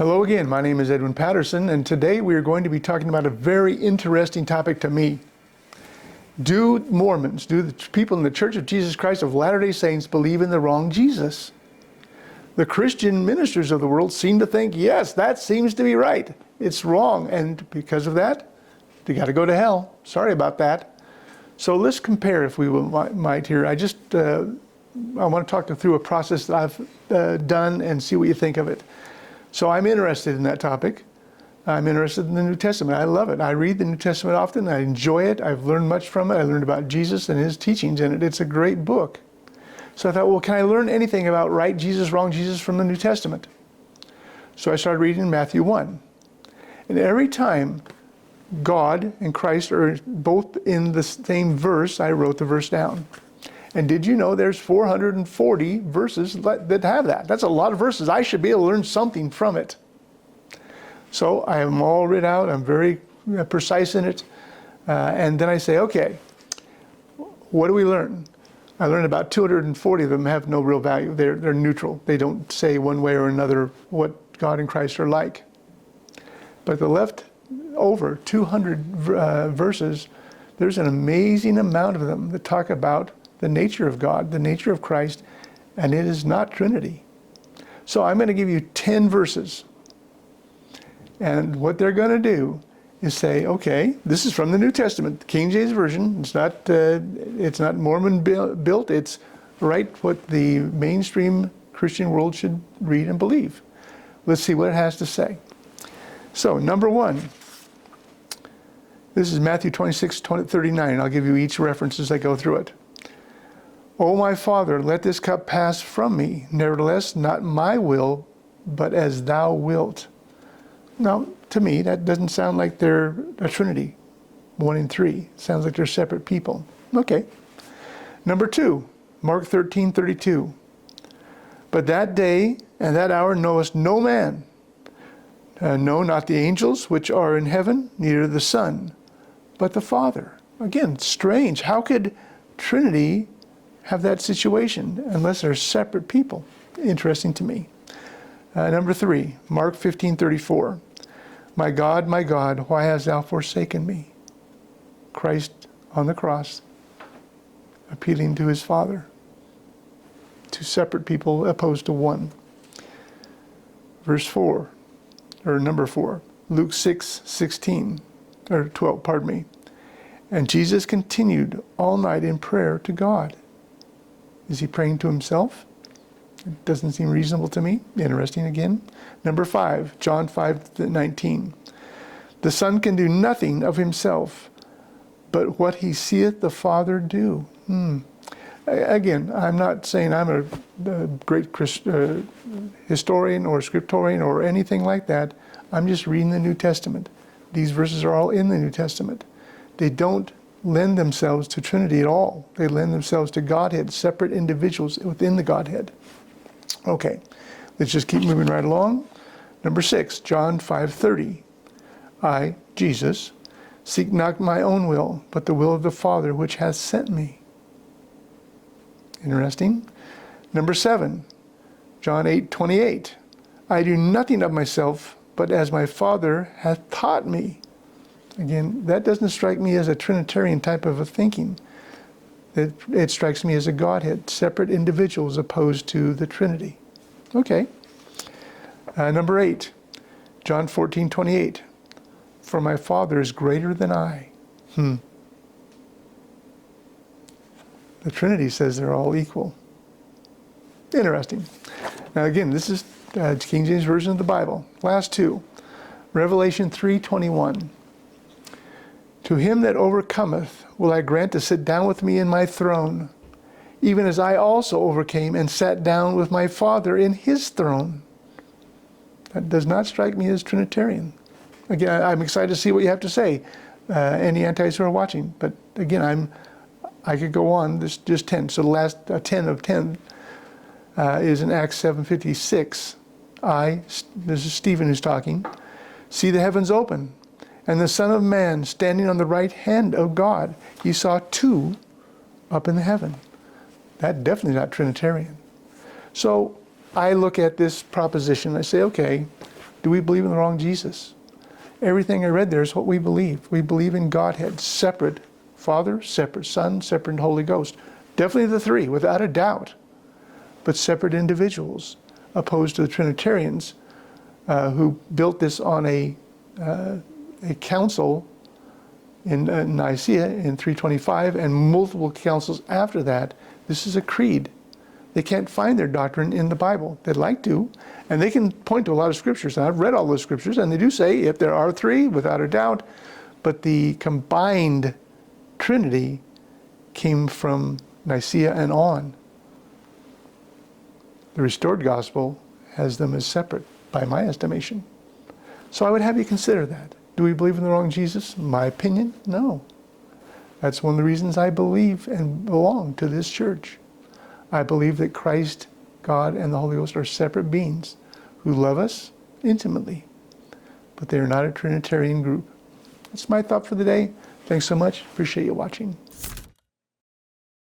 Hello again, my name is Edwin Patterson, and today we are going to be talking about a very interesting topic to me. Do Mormons, do the people in the Church of Jesus Christ of Latter-day Saints believe in the wrong Jesus? The Christian ministers of the world seem to think, yes, that seems to be right. It's wrong, and because of that, they got to go to hell. Sorry about that. So let's compare, if we might here. I want to talk through a process that I've done and see what you think of it. So I'm interested in that topic. I'm interested in the New Testament. I love it. I read the New Testament often. I enjoy it. I've learned much from it. I learned about Jesus and his teachings in it. It's a great book. So I thought, well, can I learn anything about right Jesus, wrong Jesus from the New Testament? So I started reading Matthew 1. And every time God and Christ are both in the same verse, I wrote the verse down. And did you know there's 440 verses that have that? That's a lot of verses. I should be able to learn something from it. So I have them all written out. I'm very precise in it. And then I say, okay, what do we learn? I learned about 240 of them have no real value. They're neutral. They don't say one way or another what God and Christ are like. But the left over 200 verses, there's an amazing amount of them that talk about the nature of God, the nature of Christ, and it is not Trinity. So I'm going to give you 10 verses. And what they're going to do is say, okay, this is from the New Testament, the King James Version. It's not Mormon built. It's right what the mainstream Christian world should read and believe. Let's see what it has to say. So, number one, this is Matthew 26:39. I'll give you each reference as I go through it. O my Father, let this cup pass from me. Nevertheless, not my will, but as thou wilt. Now, to me, that doesn't sound like they're a Trinity, 1 and 3. It sounds like they're separate people. Okay. Number 2, Mark 13:32. But that day and that hour knoweth no man, no, not the angels which are in heaven, neither the Son, but the Father. Again, strange. How could Trinity have that situation unless they're separate people? Interesting to me. Number 3, Mark 15:34. My God, why hast thou forsaken me? Christ on the cross, appealing to his Father. Two separate people opposed to one. Verse 4, or number 4, Luke 6:16, or 12, pardon me. And Jesus continued all night in prayer to God. Is he praying to himself? It doesn't seem reasonable to me. Interesting again. Number 5, John 5:19. The Son can do nothing of himself, but what he seeth the Father do. Again, I'm not saying I'm a great historian or scriptorian or anything like that. I'm just reading the New Testament. These verses are all in the New Testament. They don't lend themselves to Trinity at all. They lend themselves to Godhead, separate individuals within the Godhead. Okay, let's just keep moving right along. Number 6, John 5:30. I, Jesus, seek not my own will, but the will of the Father which hath sent me. Interesting. Number 7, John 8:28. I do nothing of myself, but as my Father hath taught me. Again, that doesn't strike me as a Trinitarian type of a thinking. It strikes me as a Godhead, separate individuals opposed to the Trinity. Okay. Number 8, John 14:28. For my Father is greater than I. The Trinity says they're all equal. Interesting. Now again, this is King James Version of the Bible. Last 2, Revelation 3:21. To him that overcometh will I grant to sit down with me in my throne, even as I also overcame and sat down with my Father in his throne. That does not strike me as Trinitarian. Again, I'm excited to see what you have to say, any antis who are watching. But again, I could go on. This just 10. So the last 10 of 10 is in Acts 7:56. This is Stephen who's talking, see the heavens open, and the Son of Man standing on the right hand of God. He saw 2 up in the heaven. That definitely not Trinitarian. So I look at this proposition, I say, okay, Do we believe in the wrong Jesus? Everything I read there is what we believe. We believe in Godhead, separate Father, separate Son, separate Holy Ghost. Definitely the three, without a doubt, but separate individuals, opposed to the Trinitarians who built this on a council in Nicaea in 325 and multiple councils after that. This is a creed. They can't find their doctrine in the Bible. They'd like to, and they can point to a lot of scriptures. And I've read all those scriptures, and they do say if there are three, without a doubt, but the combined Trinity came from Nicaea and on. The restored gospel has them as separate, by my estimation. So I would have you consider that. Do we believe in the wrong Jesus? My opinion, no. That's one of the reasons I believe and belong to this church. I believe that Christ, God, and the Holy Ghost are separate beings who love us intimately, but they are not a Trinitarian group. That's my thought for the day. Thanks so much. Appreciate you watching.